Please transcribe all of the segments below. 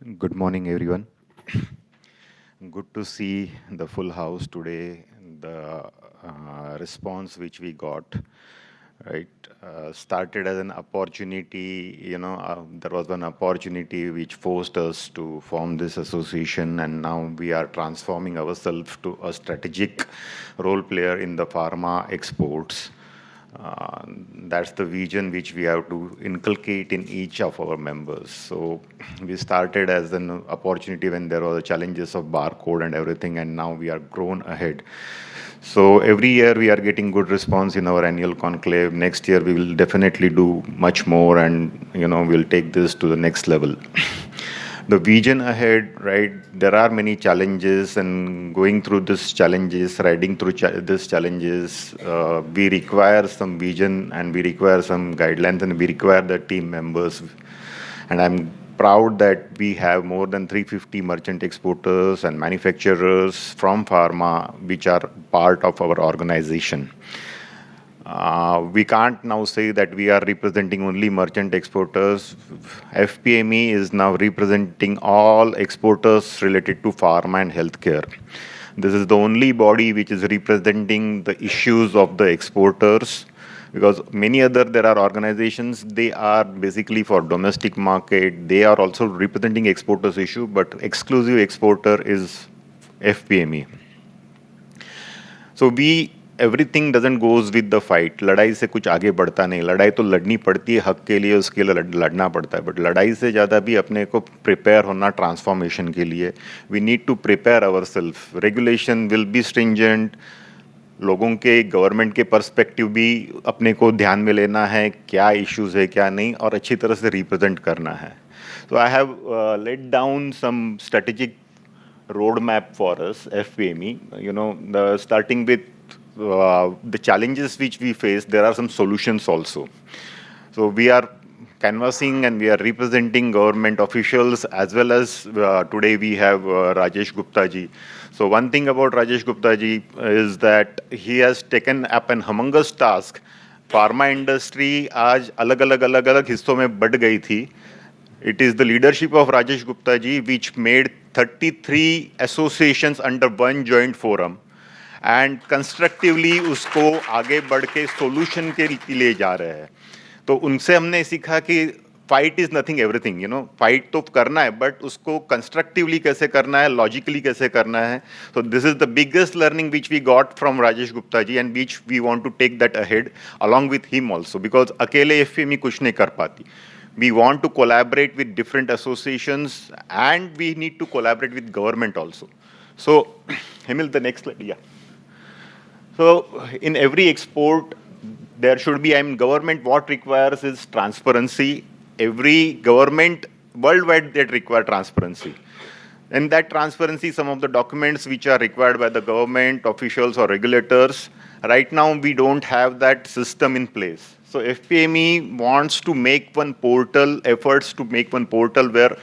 Good morning, everyone. Good to see the full house today. The response which we got, right, started as an opportunity. There was an opportunity which forced us to form this association, and now we are transforming ourselves to a strategic role player in the pharma exports. Uh, that's the vision which we have to inculcate in each of our members. So we started as an opportunity when there were the challenges of barcode and everything, and now we are grown ahead. So every year we are getting good response in our annual conclave. Next year we will definitely do much more, and we'll take this to the next level. The vision ahead, right? There are many challenges, and going through these challenges, riding through these challenges, we require some vision, and we require some guidelines, and we require the team members. And I'm proud that we have more than 350 merchant exporters and manufacturers from pharma, which are part of our organization. We can't now say that we are representing only merchant exporters. FPME is now representing all exporters related to pharma and healthcare. This is the only body which is representing the issues of the exporters, because many other there are organizations, they are basically for domestic market. They are also representing exporters issue, but exclusive exporter is FPME. So we everything doesn't goes with the fight. लड़ाई से कुछ आगे बढ़ता नहीं. लड़ाई तो लड़नी पड़ती है हक के लिए, उसके लिए लड़ना पड़ता है, बट लड़ाई से ज़्यादा भी अपने को प्रिपेयर होना ट्रांसफॉर्मेशन के लिए. We need to prepare our self. Regulation will be stringent. लोगों के गवर्नमेंट के पर्सपेक्टिव भी अपने को ध्यान में लेना है, क्या इश्यूज है क्या नहीं, और अच्छी तरह से रिप्रेजेंट करना है. So I have let down some strategic roadmap for us, FPME. Starting with the challenges which we face, there are some solutions also. So we are canvassing and we are representing government officials, as well as today we have Rajesh Gupta ji. So one thing about Rajesh Gupta ji is that he has taken up an humongous task. Pharma industry आज अलग-अलग हिस्सों में but गई थी. It is the leadership of Rajesh Gupta ji which made 33 associations under one joint forum, and constructively उसको आगे बढ़ के solution के लिए जा रहे हैं. तो उनसे हमने सीखा कि fight is nothing everything, fight तो करना है, but उसको constructively कैसे करना है, logically कैसे करना है. So this is the biggest learning which we got from Rajesh Gupta ji, and which we want to take that ahead along with him also, because अकेले FPME कुछ नहीं कर पाती. We want to collaborate with different associations, and we need to collaborate with government also. So, Hemil, the next slide, yeah. So, in every export, there should be, government, what requires is transparency. Every government worldwide, that require transparency. And that transparency, some of the documents which are required by the government officials or regulators, right now we don't have that system in place. So FPME wants to make one portal, efforts to make one portal where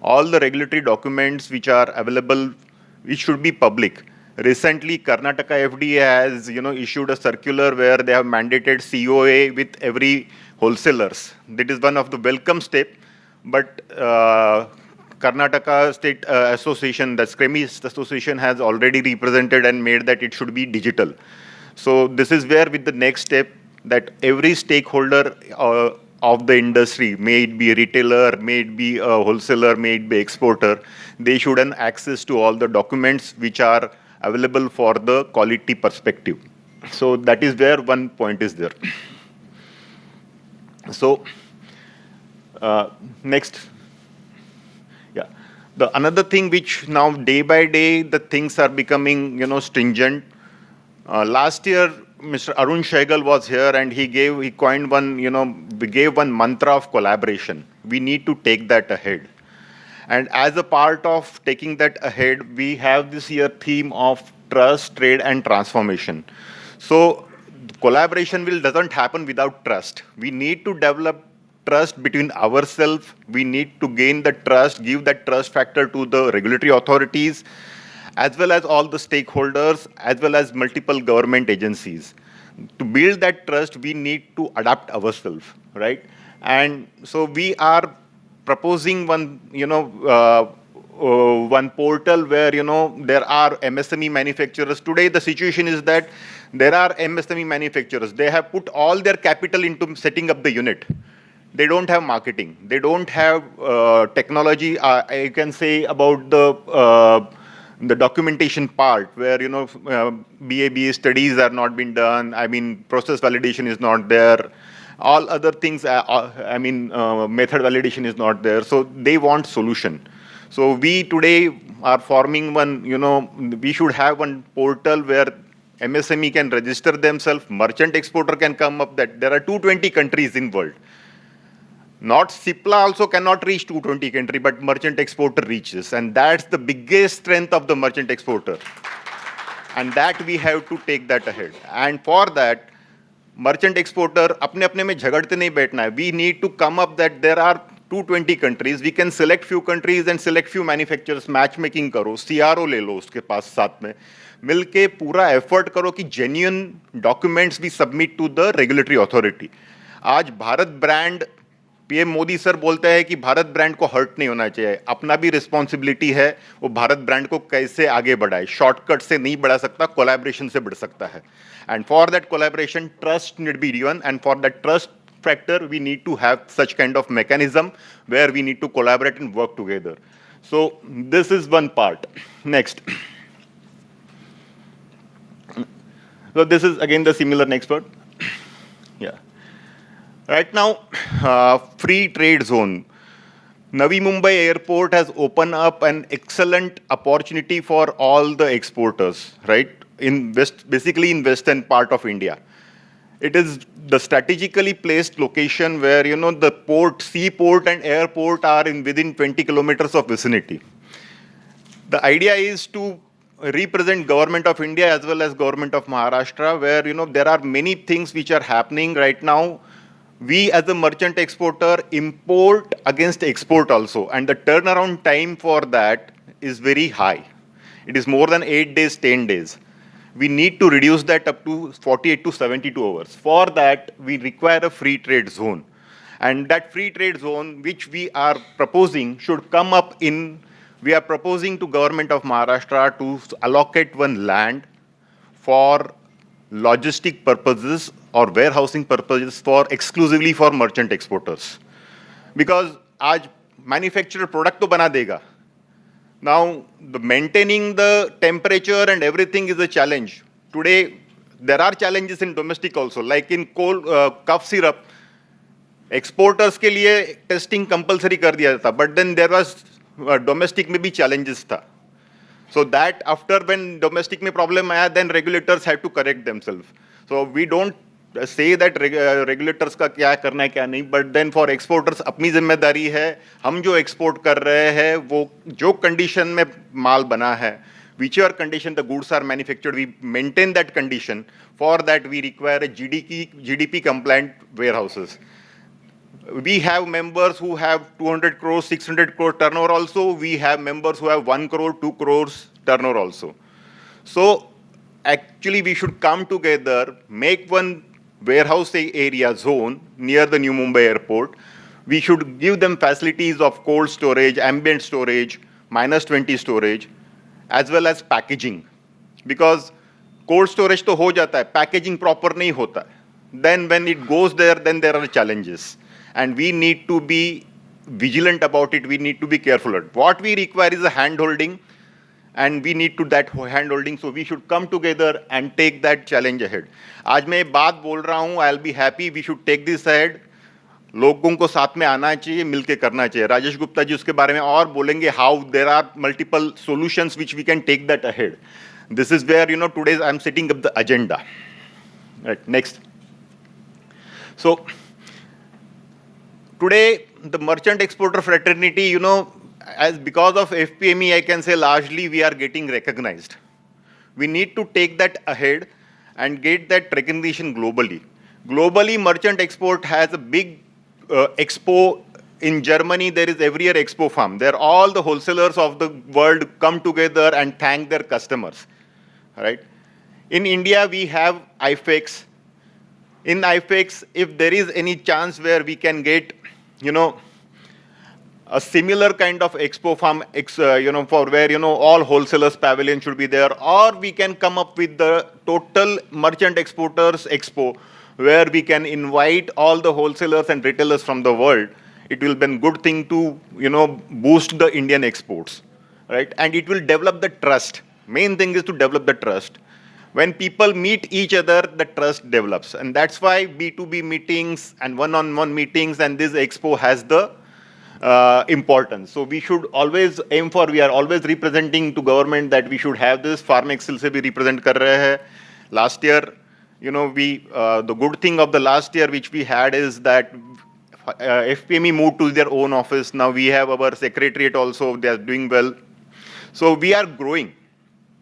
all the regulatory documents which are available, which should be public. Recently, Karnataka FDA has issued a circular where they have mandated COA with every wholesalers. That is one of the welcome step, but Karnataka State Association, the SCREMI Association, has already represented and made that it should be digital. So this is where with the next step, that every stakeholder of the industry, may it be a retailer, may it be a wholesaler, may it be exporter, they should have access to all the documents which are available for the quality perspective. So that is where one point is there. So next. Yeah. The another thing which now day by day the things are becoming stringent. Last year Mr. Arun Shaigal was here, and he coined one, we gave one mantra of collaboration. We need to take that ahead. And as a part of taking that ahead, we have this year theme of trust, trade, and transformation. So collaboration doesn't happen without trust. We need to develop trust between ourselves. We need to gain the trust, give that trust factor to the regulatory authorities, as well as all the stakeholders, as well as multiple government agencies. To build that trust, we need to adapt ourselves, right? And so we are proposing one, one portal where, there are MSME manufacturers. Today, the situation is that there are MSME manufacturers. They have put all their capital into setting up the unit. They don't have marketing. They don't have technology. I can say about the documentation part where, BA studies are not being done. I mean, process validation is not there. All other things, method validation is not there. So they want solution. So we today are forming one, we should have one portal where MSME can register themselves, merchant exporter can come up. That there are 220 countries in world. Not CIPLA also cannot reach 220 country, but merchant exporter reaches. And that's the biggest strength of the merchant exporter. And that we have to take that ahead. And for that, merchant exporter, apne mein jhagdte nahi baithna hai. We need to come up that there are 220 countries. We can select few countries and select few manufacturers. Matchmaking karo, CRO le lo uske paas saath mein. मिलके पूरा effort करो कि genuine documents भी submit to the regulatory authority. आज Bharat brand, PM Modi sir बोलते हैं कि Bharat brand को हर्ट नहीं होना चाहिए. अपना भी रिस्पॉन्सिबिलिटी है वो भारत ब्रांड को कैसे आगे बढ़ाए. शॉर्टकट से नहीं बढ़ा सकता, कोलैबोरेशन से बढ़ सकता है. And for that collaboration trust need be given, and for that trust factor we need to have such kind of mechanism where we need to collaborate and work together. So this is one part. Next. So this is again the similar next part. Yeah. Right now, free trade zone. Navi Mumbai airport has opened up an excellent opportunity for all the exporters, right? Basically in western part of India. It is the strategically placed location where, the port, seaport and airport are within 20 kilometers of vicinity. The idea is to represent government of India as well as government of Maharashtra, where, there are many things which are happening right now. We as a merchant exporter import against export also, and the turnaround time for that is very high. It is more than 8 days, 10 days. We need to reduce that up to 48 to 72 hours. For that, we require a free trade zone. And that free trade zone, which we are proposing, should come up in, we are proposing to government of Maharashtra to allocate one land for logistic purposes or warehousing purposes exclusively for merchant exporters. Because आज manufacturer product तो बना देगा. Now, maintaining the temperature and everything is a challenge. Today, there are challenges in domestic also, like in cough syrup. Exporters के लिए testing compulsory कर दिया था, but then there was domestic में भी challenges था. So that after when domestic में problem आया, then regulators had to correct themselves. So we don't say that regulators का क्या करना है क्या नहीं, but then for exporters अपनी जिम्मेदारी है. हम जो export कर रहे हैं वो जो condition में माल बना है, whichever condition the goods are manufactured, we maintain that condition. For that we require a GDP compliant warehouses. We have members who have 200 crores, 600 crore turnover also. We have members who have 1 crore, 2 crores turnover also. So actually we should come together, make one warehouse area zone near the New Mumbai airport. We should give them facilities of cold storage, ambient storage, -20 storage, as well as packaging. Because cold storage तो हो जाता है, packaging proper नहीं होता. Then when it goes there, then there are challenges. And we need to be vigilant about it. We need to be careful. What we require is a hand-holding, and we need to that hand-holding. So we should come together and take that challenge ahead. आज मैं बात बोल रहा हूँ, I'll be happy. We should take this ahead. लोगों को साथ में आना चाहिए, मिलके करना चाहिए. राजेश गुप्ता जी उसके बारे में और बोलेंगे how there are multiple solutions which we can take that ahead. This is where, today I'm setting up the agenda. Right, next. So today, the merchant exporter fraternity, as because of FPME, I can say largely we are getting recognized. We need to take that ahead and get that recognition globally. Globally, merchant export has a big expo. In Germany, there is every year expo farm. There all the wholesalers of the world come together and thank their customers. Right? In India, we have IFEX. In IFEX, if there is any chance where we can get, a similar kind of expo farm, for where, all wholesalers pavilion should be there, or we can come up with the total merchant exporters expo, where we can invite all the wholesalers and retailers from the world. It will be a good thing to, boost the Indian exports, right? And it will develop the trust. Main thing is to develop the trust. When people meet each other, the trust develops. And that's why B2B meetings and one-on-one meetings and this expo has the importance. So we should always aim for, we are always representing to government that we should have this. Farm Excel se bhi represent kar rahe hai. Last year, the good thing of the last year which we had is that FPME moved to their own office. Now we have our secretariat also, they are doing well. So we are growing.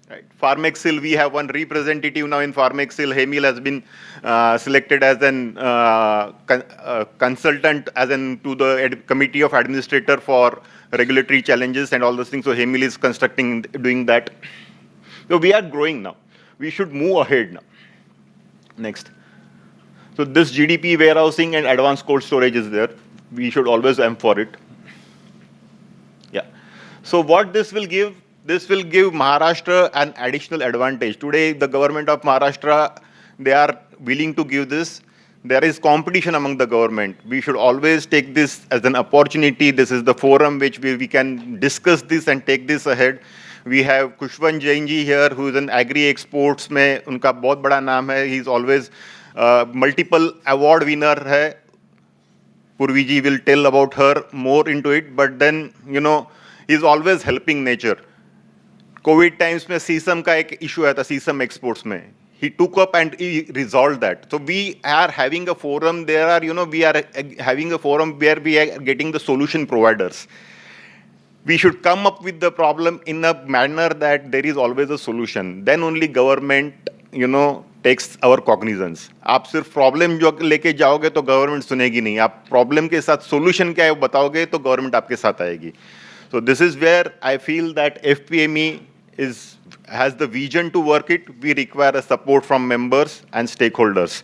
Right. Farm Excel, we have one representative now in Farm Excel. Hemil has been selected as an consultant, to the committee of administrator for regulatory challenges and all those things. So Hemil is doing that. So we are growing now. We should move ahead now. Next. So this GDP warehousing and advanced cold storage is there. We should always aim for it. Yeah. So what this will give? This will give Maharashtra an additional advantage. Today, the government of Maharashtra, they are willing to give this. There is competition among the government. We should always take this as an opportunity. This is the forum which we can discuss this and take this ahead. We have Kushwan Jain ji here, who is an agri-exports mein, unka bahut bada naam hai. He is always multiple award winner hai. Purvi ji will tell about her more into it. But then, he is always helping nature. COVID times में सीसम का एक issue आया था सीसम exports में. He took up and he resolved that. So we are having a forum. There are, we are having a forum where we are getting the solution providers. We should come up with the problem in a manner that there is always a solution. Then only government, takes our cognizance. आप सिर्फ problem जो लेके जाओगे तो government सुनेगी नहीं. आप problem के साथ solution क्या है वो बताओगे तो government आपके साथ आएगी. So this is where I feel that FPME has the vision to work it. We require a support from members and stakeholders.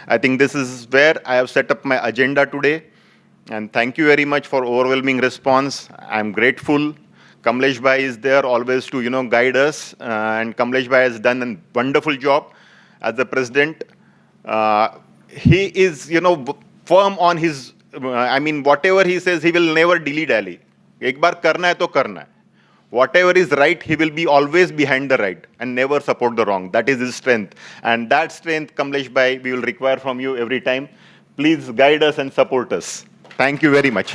I think this is where I have set up my agenda today. And thank you very much for overwhelming response. I'm grateful. Kamlesh Bhai is there always to, guide us. And Kamlesh Bhai has done a wonderful job as the president. He is, firm on his, whatever he says, he will never dilly-dally. एक बार करना है तो करना है. Whatever is right, he will be always behind the right and never support the wrong. That is his strength. And that strength, Kamlesh Bhai, we will require from you every time. Please guide us and support us. Thank you very much.